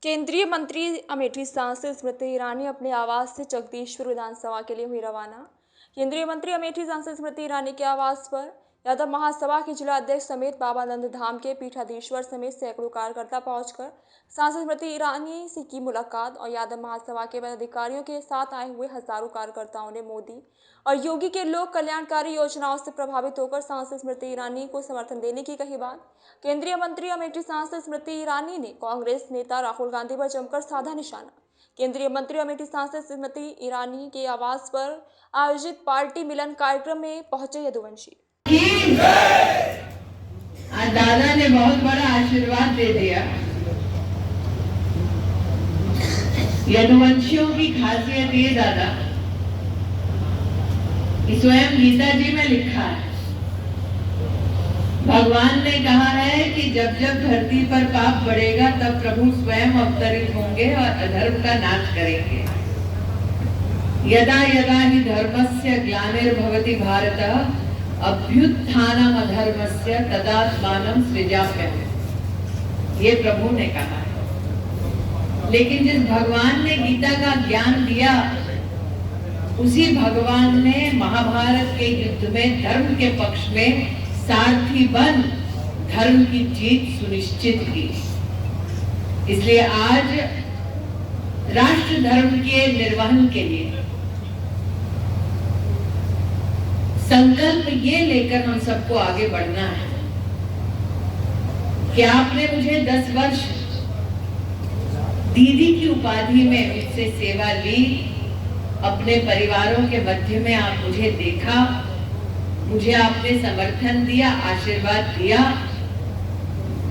केंद्रीय मंत्री अमेठी सांसद स्मृति ईरानी अपने आवास से जगदीशपुर विधानसभा के लिए हुई रवाना। केंद्रीय मंत्री अमेठी सांसद स्मृति ईरानी के आवास पर यादव महासभा के जिला अध्यक्ष समेत बाबा नंद धाम के पीठाधीश्वर समेत सैकड़ों कार्यकर्ता पहुंचकर सांसद स्मृति ईरानी से की मुलाकात और यादव महासभा के पदाधिकारियों के साथ आए हुए हजारों कार्यकर्ताओं ने मोदी और योगी के लोक कल्याणकारी योजनाओं से प्रभावित होकर सांसद स्मृति ईरानी को समर्थन देने की कही बात। केंद्रीय मंत्री अमेठी सांसद स्मृति ईरानी ने कांग्रेस नेता राहुल गांधी पर जमकर साधा निशाना। केंद्रीय मंत्री अमेठी सांसद स्मृति ईरानी के आवास पर आयोजित पार्टी मिलन कार्यक्रम में पहुंचे यदुवंशी। दादा ने बहुत बड़ा आशीर्वाद दे दिया। यदुवंशियों की खासियत ये दादा, स्वयं गीता जी में लिखा है, भगवान ने कहा है कि जब जब धरती पर पाप बढ़ेगा तब प्रभु स्वयं अवतरित होंगे और अधर्म का नाश करेंगे। यदा यदा हि धर्मस्य ग्लानिर्भवति भारत अभ्युत्थानम अधर्मस्य तदात्मानं सृजाम्यहम्। ये प्रभु ने कहा है। लेकिन जिस भगवान ने गीता का ज्ञान दिया, उसी भगवान ने महाभारत के युद्ध में धर्म के पक्ष में सारथी बन धर्म की जीत सुनिश्चित की। इसलिए आज राष्ट्र धर्म के निर्वहन के लिए संकल्प ये लेकर हम सबको आगे बढ़ना है कि आपने मुझे 10 वर्ष दीदी की उपाधि में मुझसे सेवा ली, अपने परिवारों के मध्य में आप मुझे देखा, मुझे आपने समर्थन दिया, आशीर्वाद दिया,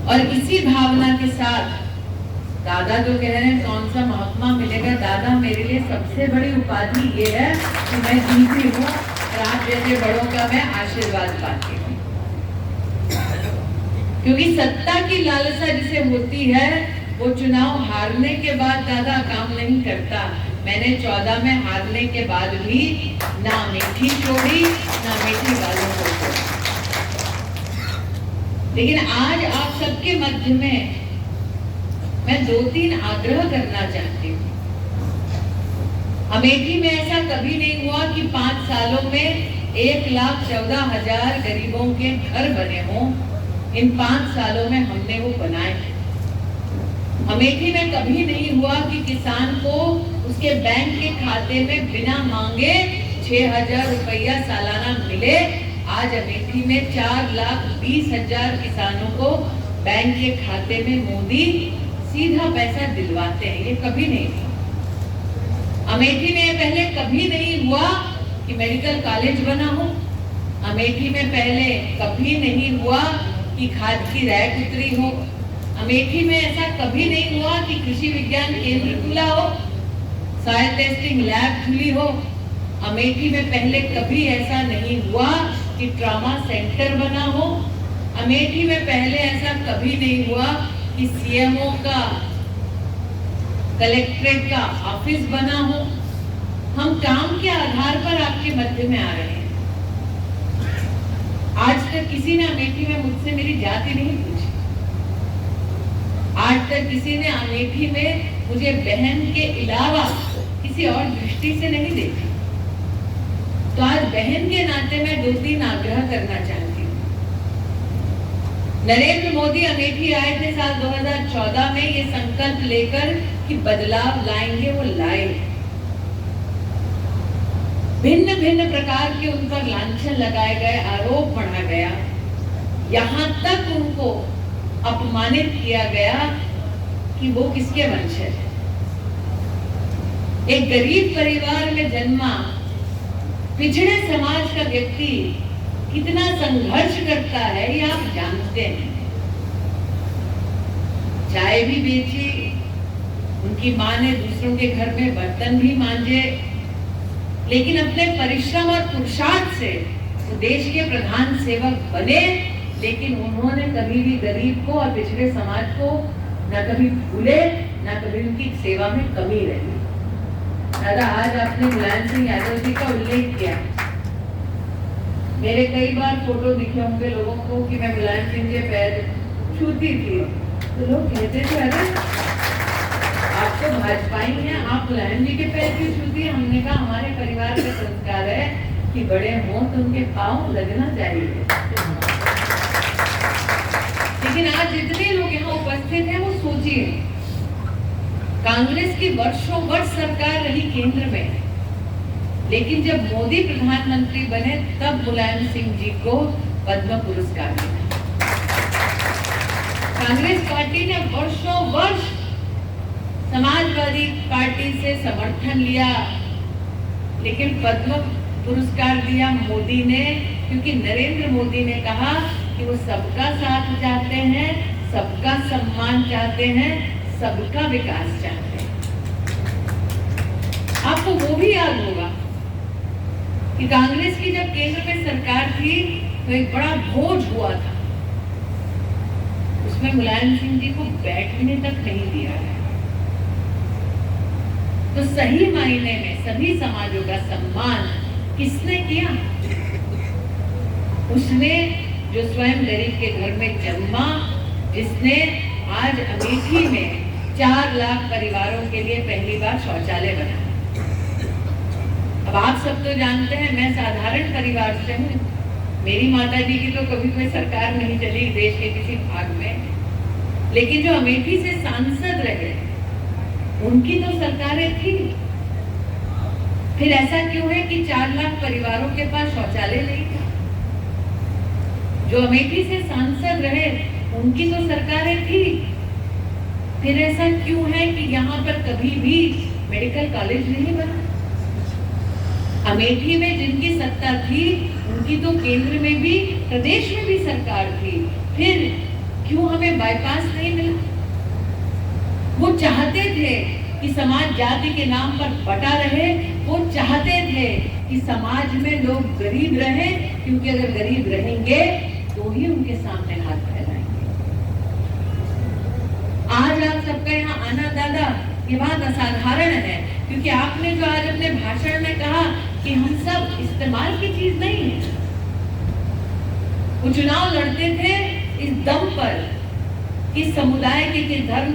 और इसी भावना के साथ दादा जो कह रहे हैं कौन सा महात्मा मिलेगा, दादा मेरे लिए सबसे बड़ी उपाधि ये है कि मैं दीदी हूँ और आप जैसे बड़ों का मैं आशीर्वाद पाती हूँ। क्योंकि सत्ता की लालसा जिसे होती है वो चुनाव हारने के बाद दादा काम नहीं करता। मैंने 14 में हारने के बाद भी ना अमेठी छोड़ी, ना अमेठी वालों को छोड़ा। लेकिन आज आप सबके मध्य में मैं 2-3 आग्रह करना चाहती हूँ। अमेठी में ऐसा कभी नहीं हुआ कि 5 सालों में 1,14,000 गरीबों के घर बने हों। इन 5 सालों में हमने वो बनाए हैं। अमेठी में कभी नहीं हुआ कि किसान को उसके बैंक के खाते में बिना मांगे 6,000 रुपया सालाना मिले। आज अमेठी में 4,20,000 किसानों को बैंक के खाते में मोदी सीधा पैसा दिलवाते हैं। ये कभी नहीं हुआ। अमेठी में पहले कभी नहीं हुआ कि मेडिकल कॉलेज बना हो। अमेठी में पहले कभी नहीं हुआ कि खाद की रैक उतरी हो। अमेठी में ऐसा कभी नहीं हुआ कि कृषि विज्ञान केंद्र खुला हो, सॉइल टेस्टिंग लैब खुली हो। अमेठी में पहले कभी ऐसा नहीं हुआ कि ट्रॉमा सेंटर बना हो। अमेठी में पहले ऐसा कभी नहीं हुआ कि सीएमओ का, कलेक्ट्रेट का ऑफिस बना हो। हम काम के आधार पर आपके मध्य में आ रहे हैं। आज तक किसी ने अमेठी में मुझसे मेरी जाति नहीं पूछी। आज तक किसी ने अमेठी में मुझे बहन के अलावा किसी और दृष्टि से नहीं देखा। तो आज बहन के नाते मैं 2-3 आग्रह करना चाहती हूँ। नरेंद्र मोदी अमेठी आए थे साल 2014 में ये संकल्प लेकर कि बदलाव लाएंगे, वो लाए। भिन्न भिन्न प्रकार के उन पर लांछन लगाए गए, आरोप बढ़ा गया, यहाँ तक उनको अपमानित किया गया कि वो किसके वंशज है। एक गरीब परिवार में जन्मा पिछड़े समाज का व्यक्ति कितना संघर्ष करता है ये आप जानते हैं। चाय भी बेची, उनकी माँ ने दूसरों के घर में बर्तन भी मांजे, लेकिन अपने परिश्रम और पुरुषार्थ से वो देश के प्रधान सेवक बने। लेकिन उन्होंने कभी भी गरीब को और पिछड़े समाज को न कभी भूले, न कभी उनकी सेवा में कमी रही। दादा आज आपने मुलायम सिंह यादव जी का उल्लेख किया। मेरे कई बार फोटो दिखे होंगे लोगों को कि मैं मुलायम सिंह के पैर छूती थी, तो लोग कहते थे अरे भाजपाई हैं, आप मुलायम जी के पैर क्यों छूती है? हमने कहा हमारे परिवार का संस्कार है कि बड़े हों तो उनके पाँव लगना चाहिए। लेकिन आज जितने लोग यहाँ उपस्थित हैं वो सोचिए, कांग्रेस की वर्षों वर्ष सरकार रही केंद्र में, लेकिन जब मोदी प्रधानमंत्री बने तब मुलायम सिंह जी को पद्म पुरस्कार मिला। कांग्रेस पार्टी ने वर्षों वर्ष समाजवादी पार्टी से समर्थन लिया, लेकिन पद्म पुरस्कार दिया मोदी ने, क्योंकि नरेंद्र मोदी ने कहा कि वो सबका साथ चाहते हैं, सबका सम्मान चाहते हैं, सबका विकास चाहते हैं। आपको वो भी याद होगा कि कांग्रेस की जब केंद्र में सरकार थी तो एक बड़ा भोज हुआ था, उसमें मुलायम सिंह जी को बैठने तक नहीं दिया गया। तो सही मायने में सभी समाजों का सम्मान किसने किया? उसने जो स्वयं गरीब के घर में जन्मा, जिसने आज अमेठी में 4 लाख परिवारों के लिए पहली बार शौचालय बनाया। अब आप सब तो जानते हैं मैं साधारण परिवार से हूँ, मेरी माता जी की तो कभी कोई सरकार नहीं चली देश के किसी भाग में, लेकिन जो अमेठी से सांसद रहे उनकी तो सरकारें थी। फिर ऐसा क्यों है कि 4 लाख परिवारों के पास शौचालय नहीं था? जो अमेठी से सांसद रहे उनकी तो सरकारें थी। फिर ऐसा क्यों है कि यहाँ पर कभी भी मेडिकल कॉलेज नहीं बना? अमेठी में जिनकी सत्ता थी उनकी तो केंद्र में भी प्रदेश में भी सरकार थी, फिर क्यों हमें बाईपास नहीं मिला? वो चाहते थे कि समाज जाति के नाम पर बटा रहे, वो चाहते थे कि समाज में लोग गरीब रहे, क्योंकि अगर गरीब रहेंगे तो ही उनके सामने हाथ फैलाएंगे। आज आप सबका यहाँ आना दादा ये बात असाधारण है, क्योंकि आपने जो आज अपने भाषण में कहा कि हम सब इस्तेमाल की चीज नहीं है। वो चुनाव लड़ते थे इस दम पर कि समुदाय के धर्म